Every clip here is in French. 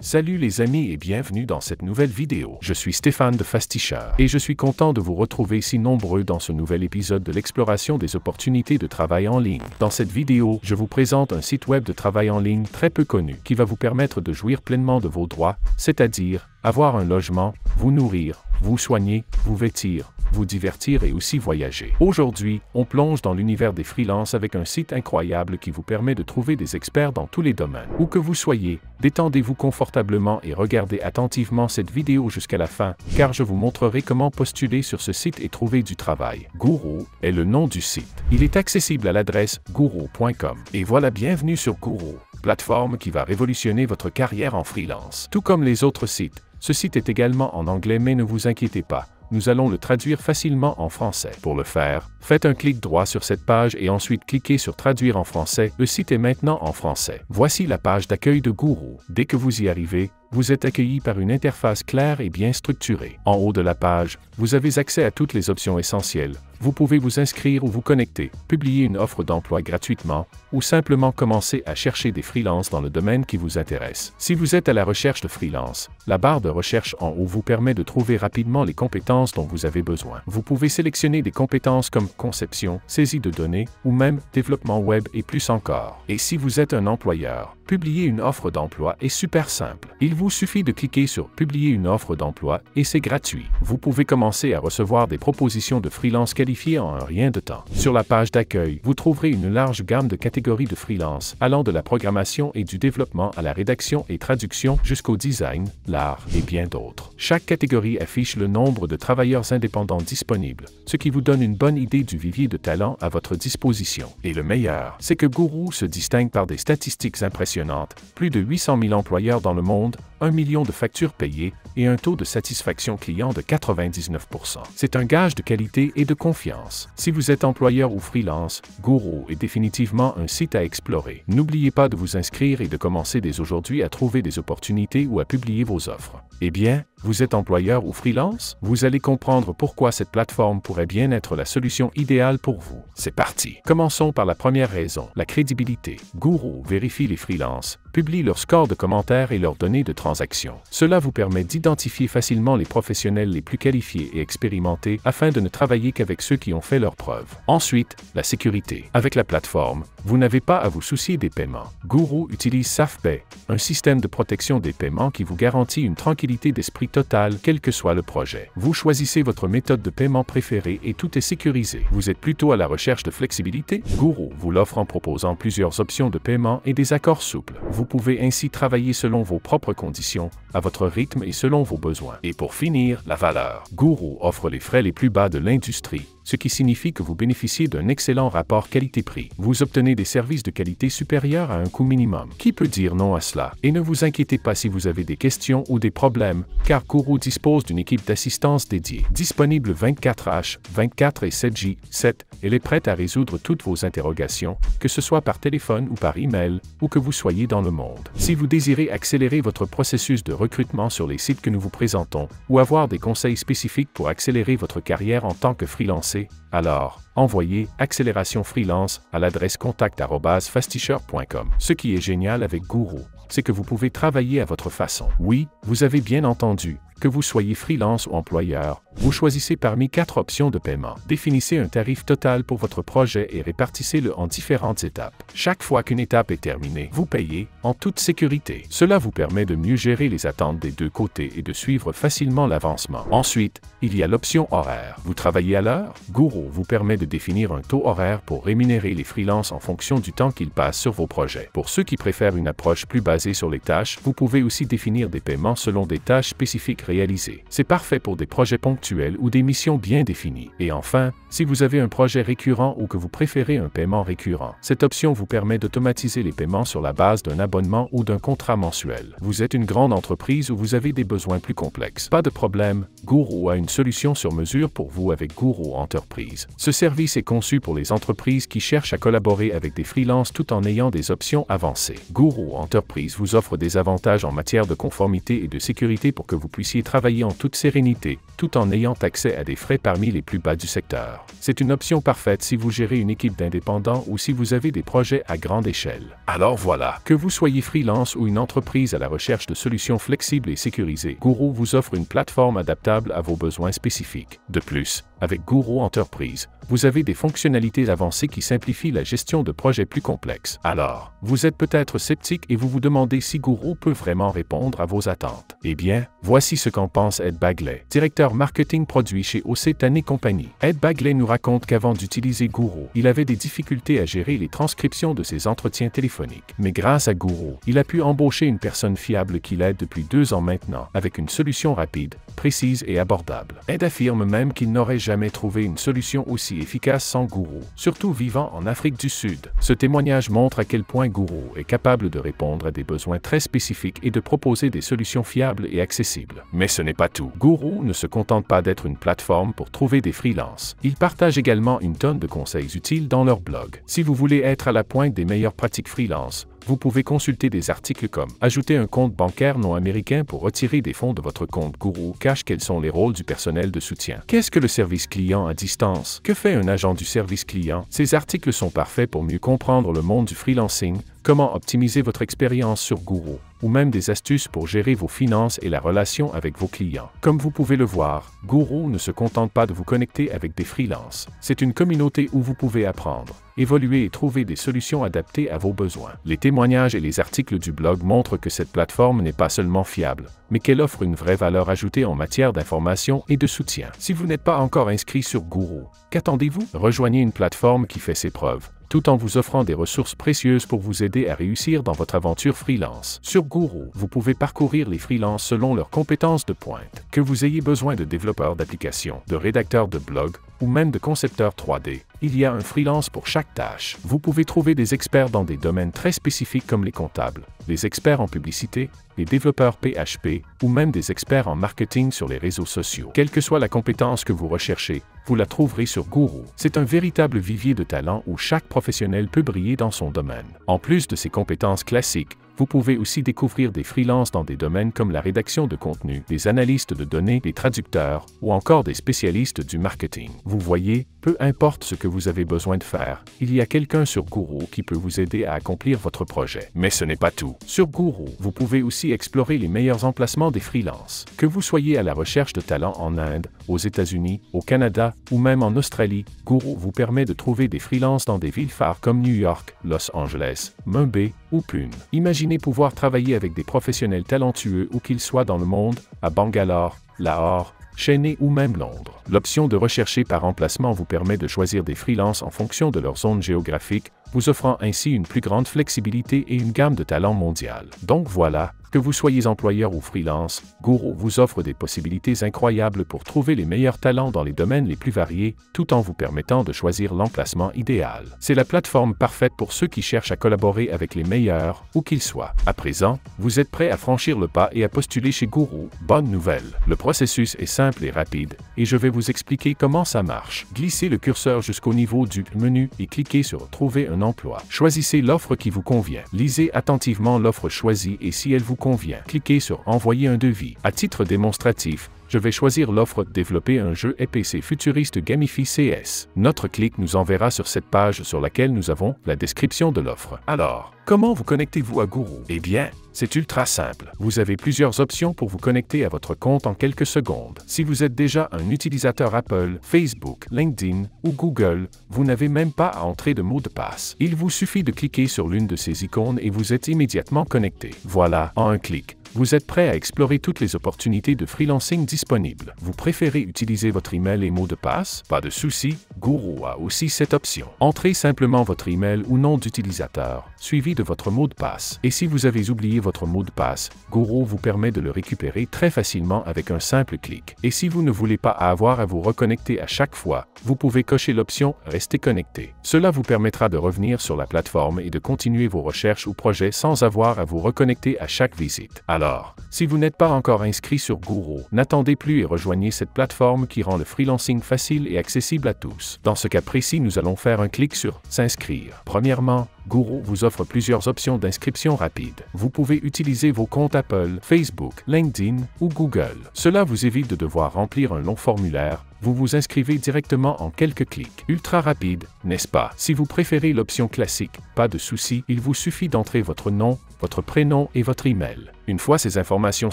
Salut les amis et bienvenue dans cette nouvelle vidéo. Je suis Stéphane de Fastisher et je suis content de vous retrouver si nombreux dans ce nouvel épisode de l'exploration des opportunités de travail en ligne. Dans cette vidéo, je vous présente un site web de travail en ligne très peu connu qui va vous permettre de jouir pleinement de vos droits, c'est-à-dire avoir un logement, vous nourrir, vous soigner, vous vêtir, vous divertir et aussi voyager. Aujourd'hui, on plonge dans l'univers des freelances avec un site incroyable qui vous permet de trouver des experts dans tous les domaines. Où que vous soyez, détendez-vous confortablement et regardez attentivement cette vidéo jusqu'à la fin, car je vous montrerai comment postuler sur ce site et trouver du travail. Guru est le nom du site. Il est accessible à l'adresse guru.com. Et voilà, bienvenue sur Guru, plateforme qui va révolutionner votre carrière en freelance. Tout comme les autres sites, ce site est également en anglais, mais ne vous inquiétez pas. Nous allons le traduire facilement en français. Pour le faire, faites un clic droit sur cette page et ensuite cliquez sur Traduire en français. Le site est maintenant en français. Voici la page d'accueil de Guru. Dès que vous y arrivez, vous êtes accueilli par une interface claire et bien structurée. En haut de la page, vous avez accès à toutes les options essentielles. Vous pouvez vous inscrire ou vous connecter, publier une offre d'emploi gratuitement, ou simplement commencer à chercher des freelances dans le domaine qui vous intéresse. Si vous êtes à la recherche de freelance, la barre de recherche en haut vous permet de trouver rapidement les compétences dont vous avez besoin. Vous pouvez sélectionner des compétences comme conception, saisie de données, ou même développement web et plus encore. Et si vous êtes un employeur, publier une offre d'emploi est super simple. Il vous suffit de cliquer sur « Publier une offre d'emploi » et c'est gratuit. Vous pouvez commencer à recevoir des propositions de freelance qualifiés en un rien de temps. Sur la page d'accueil, vous trouverez une large gamme de catégories de freelance, allant de la programmation et du développement à la rédaction et traduction jusqu'au design, l'art et bien d'autres. Chaque catégorie affiche le nombre de travailleurs indépendants disponibles, ce qui vous donne une bonne idée du vivier de talents à votre disposition. Et le meilleur, c'est que Guru se distingue par des statistiques impressionnantes. Plus de 800 000 employeurs dans le monde, 1 million de factures payées et un taux de satisfaction client de 99%. C'est un gage de qualité et de confiance. Si vous êtes employeur ou freelance, Guru est définitivement un site à explorer. N'oubliez pas de vous inscrire et de commencer dès aujourd'hui à trouver des opportunités ou à publier vos offres. Eh bien, vous êtes employeur ou freelance? Vous allez comprendre pourquoi cette plateforme pourrait bien être la solution idéale pour vous. C'est parti! Commençons par la première raison, la crédibilité. Guru vérifie les freelances, publie leur score de commentaires et leurs données de transaction. Cela vous permet d'identifier facilement les professionnels les plus qualifiés et expérimentés afin de ne travailler qu'avec ceux qui ont fait leurs preuves. Ensuite, la sécurité. Avec la plateforme, vous n'avez pas à vous soucier des paiements. Guru utilise SafePay, un système de protection des paiements qui vous garantit une tranquillité d'esprit totale, quel que soit le projet. Vous choisissez votre méthode de paiement préférée et tout est sécurisé. Vous êtes plutôt à la recherche de flexibilité? Guru vous l'offre en proposant plusieurs options de paiement et des accords souples. Vous pouvez ainsi travailler selon vos propres conditions, à votre rythme et selon vos besoins. Et pour finir, la valeur. Guru offre les frais les plus bas de l'industrie, ce qui signifie que vous bénéficiez d'un excellent rapport qualité-prix. Vous obtenez des services de qualité supérieurs à un coût minimum. Qui peut dire non à cela? Et ne vous inquiétez pas si vous avez des questions ou des problèmes, car Guru dispose d'une équipe d'assistance dédiée. Disponible 24H, 24 et 7J7, elle est prête à résoudre toutes vos interrogations, que ce soit par téléphone ou par email, ou que vous soyez dans le monde. Si vous désirez accélérer votre processus de recrutement sur les sites que nous vous présentons, ou avoir des conseils spécifiques pour accélérer votre carrière en tant que freelancé, alors, envoyez Accélération Freelance à l'adresse contact@fastisher.com. Ce qui est génial avec Guru, c'est que vous pouvez travailler à votre façon. Oui, vous avez bien entendu, que vous soyez freelance ou employeur, vous choisissez parmi 4 options de paiement. Définissez un tarif total pour votre projet et répartissez-le en différentes étapes. Chaque fois qu'une étape est terminée, vous payez en toute sécurité. Cela vous permet de mieux gérer les attentes des deux côtés et de suivre facilement l'avancement. Ensuite, il y a l'option horaire. Vous travaillez à l'heure? Guru vous permet de définir un taux horaire pour rémunérer les freelances en fonction du temps qu'ils passent sur vos projets. Pour ceux qui préfèrent une approche plus basée sur les tâches, vous pouvez aussi définir des paiements selon des tâches spécifiques réalisées. C'est parfait pour des projets ponctuels ou des missions bien définies. Et enfin, si vous avez un projet récurrent ou que vous préférez un paiement récurrent, cette option vous permet d'automatiser les paiements sur la base d'un abonnement ou d'un contrat mensuel. Vous êtes une grande entreprise ou vous avez des besoins plus complexes? Pas de problème, Guru a une solution sur mesure pour vous avec Guru Enterprise. Ce service est conçu pour les entreprises qui cherchent à collaborer avec des freelances tout en ayant des options avancées. Guru Enterprise vous offre des avantages en matière de conformité et de sécurité pour que vous puissiez travailler en toute sérénité, tout en ayant accès à des frais parmi les plus bas du secteur. C'est une option parfaite si vous gérez une équipe d'indépendants ou si vous avez des projets à grande échelle. Alors voilà, que vous soyez freelance ou une entreprise à la recherche de solutions flexibles et sécurisées, Guru vous offre une plateforme adaptable à vos besoins spécifiques. De plus, avec Guru Enterprise, vous avez des fonctionnalités avancées qui simplifient la gestion de projets plus complexes. Alors, vous êtes peut-être sceptique et vous vous demandez si Guru peut vraiment répondre à vos attentes. Eh bien, voici ce qu'en pense Ed Bagley, directeur marketing produit chez OC Taney Company. Ed Bagley nous raconte qu'avant d'utiliser Guru, il avait des difficultés à gérer les transcriptions de ses entretiens téléphoniques. Mais grâce à Guru, il a pu embaucher une personne fiable qui l'aide depuis 2 ans maintenant, avec une solution rapide, précise et abordable. Ed affirme même qu'il n'aurait jamais trouvé une solution aussi efficace sans Guru, surtout vivant en Afrique du Sud. Ce témoignage montre à quel point Guru est capable de répondre à des besoins très spécifiques et de proposer des solutions fiables et accessibles. Mais ce n'est pas tout. Guru ne se contente pas d'être une plateforme pour trouver des freelances. Ils partagent également une tonne de conseils utiles dans leur blog. Si vous voulez être à la pointe des meilleures pratiques freelance, vous pouvez consulter des articles comme « Ajouter un compte bancaire non américain pour retirer des fonds de votre compte Guru Cash. Quels sont les rôles du personnel de soutien? Qu'est-ce que le service client à distance? Que fait un agent du service client ?» Ces articles sont parfaits pour mieux comprendre le monde du freelancing, comment optimiser votre expérience sur Guru, ou même des astuces pour gérer vos finances et la relation avec vos clients. Comme vous pouvez le voir, Guru ne se contente pas de vous connecter avec des freelances. C'est une communauté où vous pouvez apprendre, évoluer et trouver des solutions adaptées à vos besoins. Les témoignages et les articles du blog montrent que cette plateforme n'est pas seulement fiable, mais qu'elle offre une vraie valeur ajoutée en matière d'information et de soutien. Si vous n'êtes pas encore inscrit sur Guru, qu'attendez-vous? Rejoignez une plateforme qui fait ses preuves, tout en vous offrant des ressources précieuses pour vous aider à réussir dans votre aventure freelance. Sur Guru, vous pouvez parcourir les freelances selon leurs compétences de pointe. Que vous ayez besoin de développeurs d'applications, de rédacteurs de blogs ou même de concepteurs 3D, il y a un freelance pour chaque tâche. Vous pouvez trouver des experts dans des domaines très spécifiques comme les comptables, les experts en publicité, les développeurs PHP ou même des experts en marketing sur les réseaux sociaux. Quelle que soit la compétence que vous recherchez, vous la trouverez sur Guru. C'est un véritable vivier de talent où chaque professionnel peut briller dans son domaine. En plus de ses compétences classiques, vous pouvez aussi découvrir des freelances dans des domaines comme la rédaction de contenu, des analystes de données, des traducteurs ou encore des spécialistes du marketing. Vous voyez, peu importe ce que vous avez besoin de faire, il y a quelqu'un sur Guru qui peut vous aider à accomplir votre projet. Mais ce n'est pas tout. Sur Guru, vous pouvez aussi explorer les meilleurs emplacements des freelances. Que vous soyez à la recherche de talents en Inde, aux États-Unis, au Canada ou même en Australie, Guru vous permet de trouver des freelances dans des villes phares comme New York, Los Angeles, Mumbai ou Pune. Imaginez pouvoir travailler avec des professionnels talentueux où qu'ils soient dans le monde, à Bangalore, Lahore, Chennai ou même Londres. L'option de rechercher par emplacement vous permet de choisir des freelances en fonction de leur zone géographique, vous offrant ainsi une plus grande flexibilité et une gamme de talents mondiale. Donc voilà, que vous soyez employeur ou freelance, Guru vous offre des possibilités incroyables pour trouver les meilleurs talents dans les domaines les plus variés, tout en vous permettant de choisir l'emplacement idéal. C'est la plateforme parfaite pour ceux qui cherchent à collaborer avec les meilleurs, où qu'ils soient. À présent, vous êtes prêt à franchir le pas et à postuler chez Guru. Bonne nouvelle! Le processus est simple et rapide, et je vais vous expliquer comment ça marche. Glissez le curseur jusqu'au niveau du menu et cliquez sur « Trouver un emploi ». Choisissez l'offre qui vous convient. Lisez attentivement l'offre choisie et si elle vous convient, cliquez sur « Envoyer un devis ». À titre démonstratif, je vais choisir l'offre « Développer un jeu EPC futuriste Gamify CS ». Notre clic nous enverra sur cette page sur laquelle nous avons la description de l'offre. Alors, comment vous connectez-vous à Guru? Eh bien, c'est ultra simple. Vous avez plusieurs options pour vous connecter à votre compte en quelques secondes. Si vous êtes déjà un utilisateur Apple, Facebook, LinkedIn ou Google, vous n'avez même pas à entrer de mot de passe. Il vous suffit de cliquer sur l'une de ces icônes et vous êtes immédiatement connecté. Voilà, en un clic. Vous êtes prêt à explorer toutes les opportunités de freelancing disponibles. Vous préférez utiliser votre email et mot de passe? Pas de souci, Guru a aussi cette option. Entrez simplement votre email ou nom d'utilisateur, suivi de votre mot de passe. Et si vous avez oublié votre mot de passe, Guru vous permet de le récupérer très facilement avec un simple clic. Et si vous ne voulez pas avoir à vous reconnecter à chaque fois, vous pouvez cocher l'option « Rester connecté ». Cela vous permettra de revenir sur la plateforme et de continuer vos recherches ou projets sans avoir à vous reconnecter à chaque visite. Alors, si vous n'êtes pas encore inscrit sur Guru, n'attendez plus et rejoignez cette plateforme qui rend le freelancing facile et accessible à tous. Dans ce cas précis, nous allons faire un clic sur « S'inscrire ». Premièrement, Guru vous offre plusieurs options d'inscription rapide. Vous pouvez utiliser vos comptes Apple, Facebook, LinkedIn ou Google. Cela vous évite de devoir remplir un long formulaire. Vous vous inscrivez directement en quelques clics. Ultra rapide, n'est-ce pas? Si vous préférez l'option classique, pas de souci, il vous suffit d'entrer votre nom, votre prénom et votre email. Une fois ces informations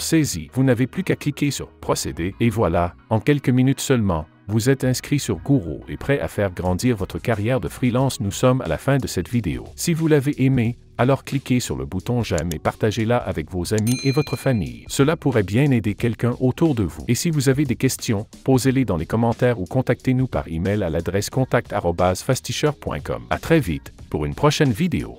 saisies, vous n'avez plus qu'à cliquer sur « Procéder » et voilà, en quelques minutes seulement, vous êtes inscrit sur Guru et prêt à faire grandir votre carrière de freelance. Nous sommes à la fin de cette vidéo. Si vous l'avez aimé, alors cliquez sur le bouton j'aime et partagez-la avec vos amis et votre famille. Cela pourrait bien aider quelqu'un autour de vous. Et si vous avez des questions, posez-les dans les commentaires ou contactez-nous par email à l'adresse contact@fastisher.com. À très vite pour une prochaine vidéo.